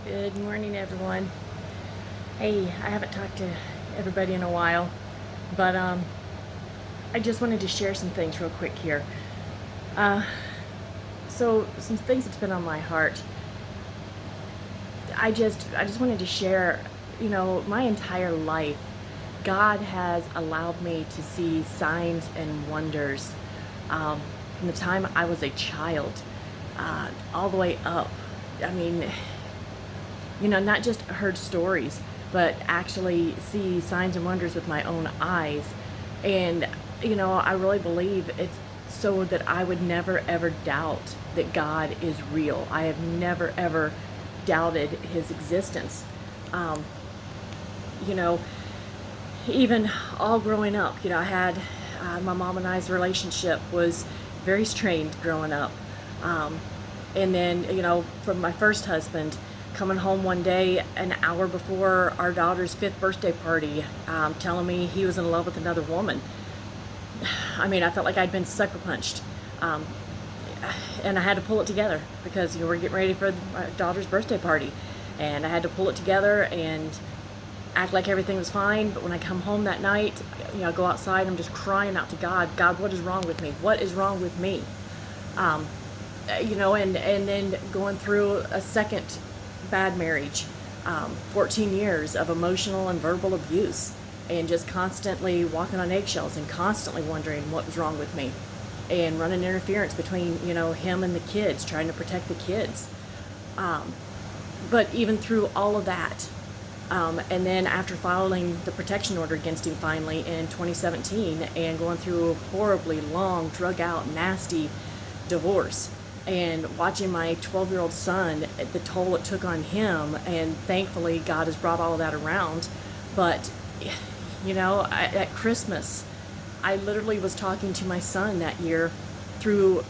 Good morning, everyone. Hey, I haven't talked to everybody in a while, but I just wanted to share some things real quick here. Uh, so some things that's been on my heart. I just wanted to share. My entire life, God has allowed me to see signs and wonders from the time I was a child, all the way up. I mean, not just heard stories, but actually see signs and wonders with my own eyes. And, I really believe it's so that I would never ever doubt that God is real. I have never ever doubted his existence. Um, you know, Even all growing up, I had my mom and I's relationship was very strained growing up. Um, and then, from my first husband, coming home one day an hour before our daughter's fifth birthday party, telling me he was in love with another woman. I mean, I felt like I'd been sucker punched. Um, and I had to pull it together because we're getting ready for my daughter's birthday party, and I had to pull it together and act like everything was fine. But when I come home that night, I go outside, I'm just crying out to God, God, what is wrong with me? What is wrong with me? Um, and then going through a second bad marriage, 14 years of emotional and verbal abuse, and just constantly walking on eggshells and constantly wondering what was wrong with me, and running interference between him and the kids, trying to protect the kids. Um, but even through all of that, and then after filing the protection order against him finally in 2017 and going through a horribly long, drug out, nasty divorce, and watching my 12-year-old son, the toll it took on him, and thankfully God has brought all of that around. But, at Christmas, I literally was talking to my son that year through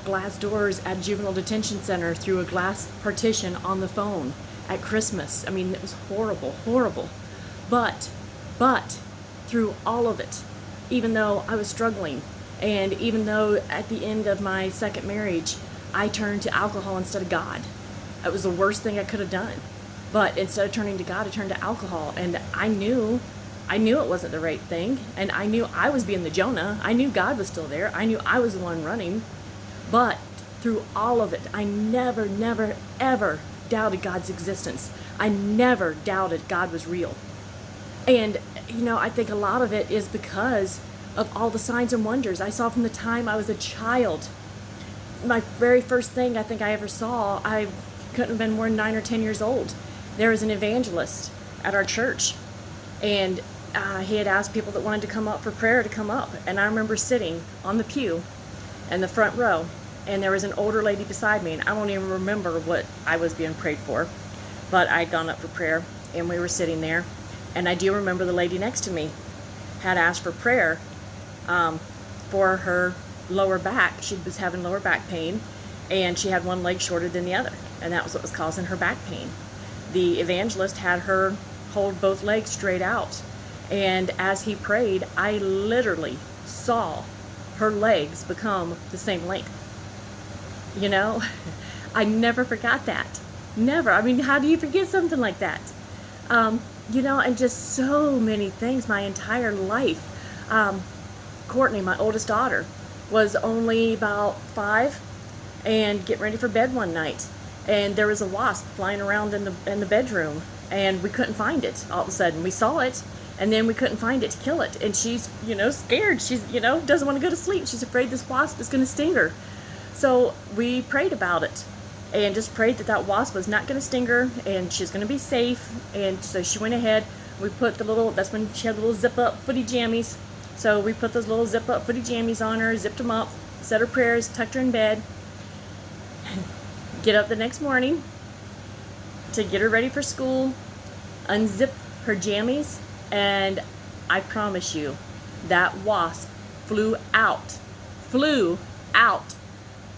glass doors at juvenile detention center, through a glass partition on the phone at Christmas. I mean, it was horrible, horrible. But through all of it, even though I was struggling, and even though at the end of my second marriage, I turned to alcohol instead of God. It was the worst thing I could have done. But instead of turning to God, I turned to alcohol. And I knew it wasn't the right thing. And I knew I was being the Jonah. I knew God was still there. I knew I was the one running. But through all of it, I never, never, ever doubted God's existence. I never doubted God was real. And, I think a lot of it is because of all the signs and wonders I saw from the time I was a child. My very first thing I think I ever saw, I couldn't have been more than 9 or 10 years old. There was an evangelist at our church, and he had asked people that wanted to come up for prayer to come up. And I remember sitting on the pew in the front row, and there was an older lady beside me, and I don't even remember what I was being prayed for, but I'd gone up for prayer, and we were sitting there. And I do remember the lady next to me had asked for prayer for her lower back. She was having lower back pain, and she had one leg shorter than the other, and that was what was causing her back pain. The evangelist had her hold both legs straight out, and as he prayed, I literally saw her legs become the same length. I never forgot that. Never. I mean, how do you forget something like that? And just so many things my entire life. Courtney, my oldest daughter, was only about 5 and getting ready for bed one night, and there was a wasp flying around in the bedroom, and we couldn't find it. All of a sudden we saw it, and then we couldn't find it to kill it, and she's scared. She's doesn't want to go to sleep. She's afraid this wasp is going to sting her. So we prayed about it, and just prayed that wasp was not going to sting her, and she's going to be safe. And so she went ahead. We put that's when she had the little zip up footy jammies. So we put those little zip up footy jammies on her, zipped them up, said her prayers, tucked her in bed, get up the next morning to get her ready for school, unzip her jammies, and I promise you, that wasp flew out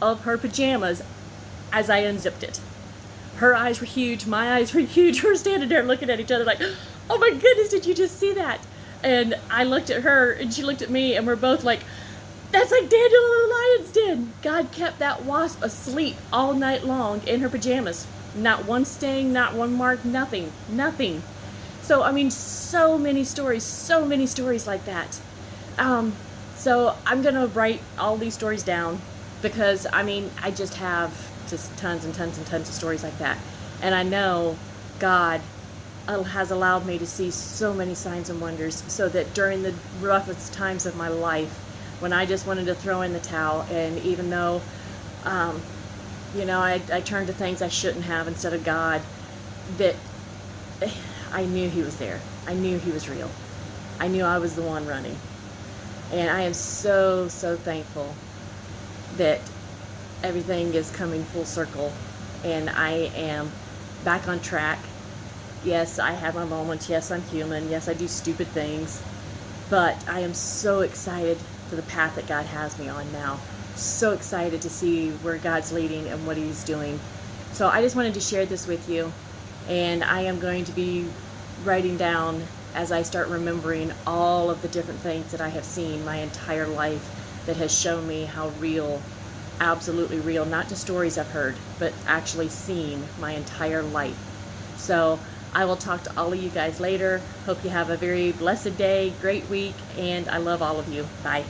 of her pajamas as I unzipped it. Her eyes were huge, my eyes were huge. We're standing there looking at each other like, oh my goodness, did you just see that? And I looked at her, and she looked at me, and we're both like, that's like Daniel in the lion's den. God kept that wasp asleep all night long in her pajamas. Not one sting, not one mark, nothing, nothing. So, I mean, so many stories like that. Um, so I'm gonna write all these stories down because I mean, I just have just tons and tons and tons of stories like that. And I know God has allowed me to see so many signs and wonders so that during the roughest times of my life, when I just wanted to throw in the towel, and even though, um, I turned to things I shouldn't have instead of God, that I knew He was there. I knew He was real. I knew I was the one running. And I am so, so thankful that everything is coming full circle and I am back on track. Yes, I have my moments. Yes, I'm human. Yes, I do stupid things. But I am so excited for the path that God has me on now. So excited to see where God's leading and what He's doing. So I just wanted to share this with you. And I am going to be writing down as I start remembering all of the different things that I have seen my entire life that has shown me how real, absolutely real, not just stories I've heard, but actually seen my entire life. So I will talk to all of you guys later. Hope you have a very blessed day, great week, and I love all of you. Bye.